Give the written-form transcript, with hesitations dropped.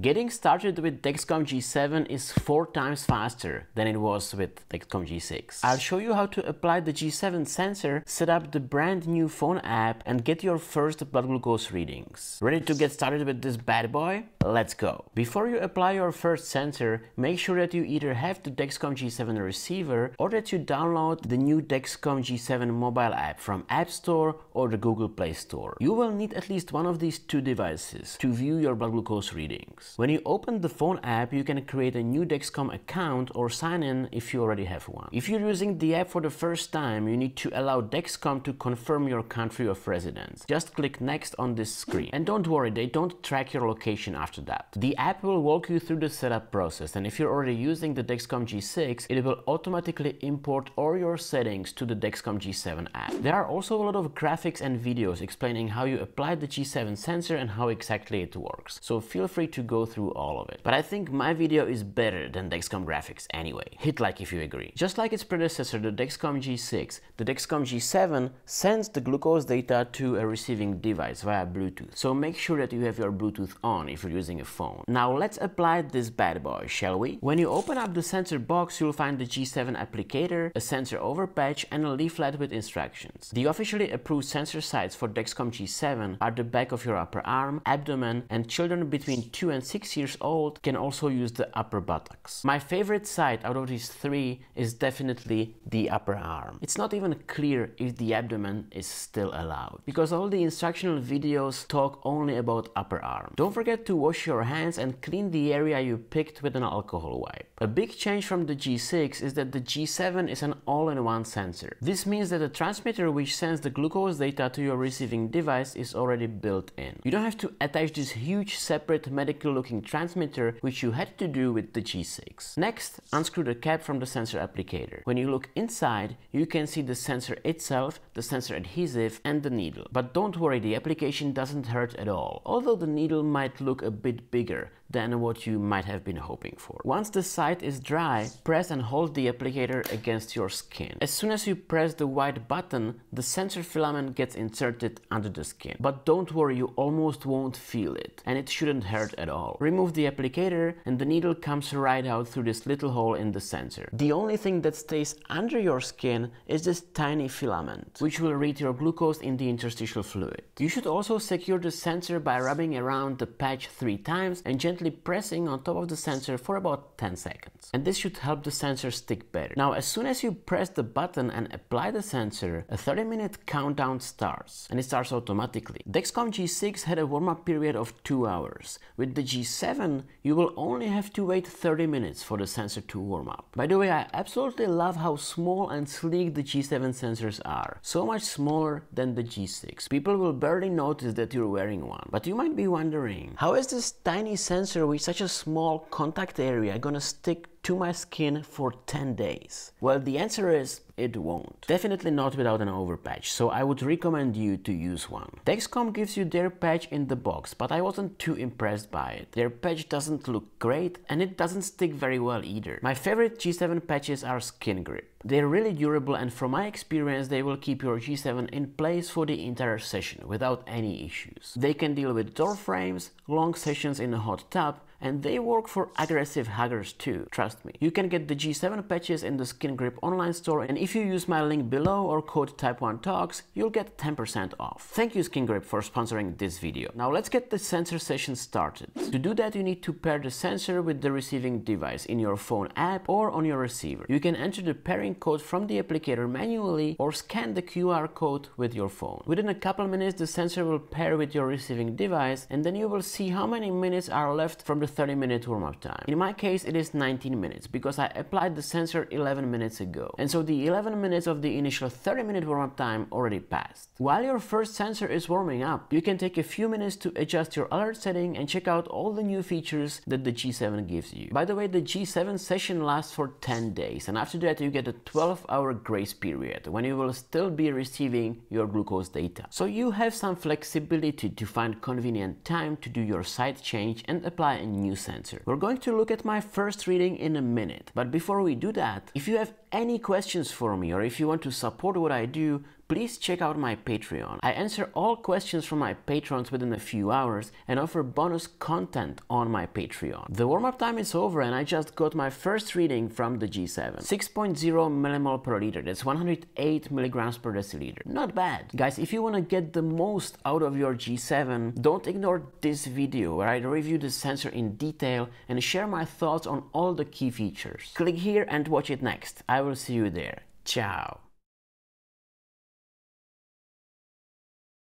Getting started with Dexcom G7 is 4 times faster than it was with Dexcom G6. I'll show you how to apply the G7 sensor, set up the brand new phone app, and get your first blood glucose readings. Ready to get started with this bad boy? Let's go! Before you apply your first sensor, make sure that you either have the Dexcom G7 receiver or that you download the new Dexcom G7 mobile app from App Store or the Google Play Store. You will need at least one of these two devices to view your blood glucose readings. When you open the phone app, you can create a new Dexcom account or sign in if you already have one. If you're using the app for the first time, you need to allow Dexcom to confirm your country of residence. Just click next on this screen. And don't worry, they don't track your location after that. The app will walk you through the setup process, and if you're already using the Dexcom G6, it will automatically import all your settings to the Dexcom G7 app. There are also a lot of graphics and videos explaining how you apply the G7 sensor and how exactly it works. So feel free to go through all of it. But I think my video is better than Dexcom graphics anyway. Hit like if you agree. Just like its predecessor, the Dexcom G6, the Dexcom G7 sends the glucose data to a receiving device via Bluetooth. So make sure that you have your Bluetooth on if you're using a phone. Now let's apply this bad boy, shall we? When you open up the sensor box, you'll find the G7 applicator, a sensor over patch, and a leaflet with instructions. The officially approved sensor sites for Dexcom G7 are the back of your upper arm, abdomen, and children between 2 and 6 years old can also use the upper buttocks. My favorite site out of these three is definitely the upper arm. It's not even clear if the abdomen is still allowed, because all the instructional videos talk only about upper arm. Don't forget to wash your hands and clean the area you picked with an alcohol wipe. A big change from the G6 is that the G7 is an all-in-one sensor. This means that the transmitter which sends the glucose data to your receiving device is already built in. You don't have to attach this huge separate medical looking transmitter, which you had to do with the G6. Next, unscrew the cap from the sensor applicator. When you look inside, you can see the sensor itself, the sensor adhesive, and the needle. But don't worry, the application doesn't hurt at all, although the needle might look a bit bigger than what you might have been hoping for. Once the site is dry, press and hold the applicator against your skin. As soon as you press the white button, the sensor filament gets inserted under the skin. But don't worry, you almost won't feel it, and it shouldn't hurt at all. Remove the applicator and the needle comes right out through this little hole in the sensor. The only thing that stays under your skin is this tiny filament, which will read your glucose in the interstitial fluid. You should also secure the sensor by rubbing around the patch 3 times and gently pressing on top of the sensor for about 10 seconds. And this should help the sensor stick better. Now, as soon as you press the button and apply the sensor, a 30-minute countdown starts, and it starts automatically. Dexcom G6 had a warm-up period of 2 hours. With the G7, you will only have to wait 30 minutes for the sensor to warm up. By the way, I absolutely love how small and sleek the G7 sensors are. So much smaller than the G6. People will barely notice that you're wearing one. But you might be wondering, how is this tiny sensor with such a small contact area gonna stick to my skin for 10 days? Well, the answer is it won't. Definitely not without an overpatch, so I would recommend you to use one. Dexcom gives you their patch in the box, but I wasn't too impressed by it. Their patch doesn't look great, and it doesn't stick very well either. My favorite G7 patches are Skin Grip. They're really durable, and from my experience they will keep your G7 in place for the entire session without any issues. They can deal with door frames, long sessions in a hot tub, and they work for aggressive huggers too, trust me. You can get the G7 patches in the Skin Grip online store, and if you use my link below or code Type1Talks, you'll get 10% off. Thank you Skin Grip for sponsoring this video. Now let's get the sensor session started. To do that, you need to pair the sensor with the receiving device in your phone app or on your receiver. You can enter the pairing code from the applicator manually or scan the QR code with your phone. Within a couple minutes, the sensor will pair with your receiving device, and then you will see how many minutes are left from the 30-minute warm-up time. In my case, it is 19 minutes because I applied the sensor 11 minutes ago. And so the 11 minutes of the initial 30-minute warm-up time already passed. While your first sensor is warming up, you can take a few minutes to adjust your alert setting and check out all the new features that the G7 gives you. By the way, the G7 session lasts for 10 days, and after that you get a 12-hour grace period when you will still be receiving your glucose data. So you have some flexibility to find convenient time to do your site change and apply a new sensor. We're going to look at my first reading in a minute, but before we do that, if you have any questions for me, or if you want to support what I do, please check out my Patreon. I answer all questions from my patrons within a few hours and offer bonus content on my Patreon. The warm-up time is over and I just got my first reading from the G7. 6.0 millimole per liter, that's 108 milligrams per deciliter. Not bad. Guys, if you want to get the most out of your G7, don't ignore this video where I review the sensor in detail and share my thoughts on all the key features. Click here and watch it next. I will see you there. Ciao.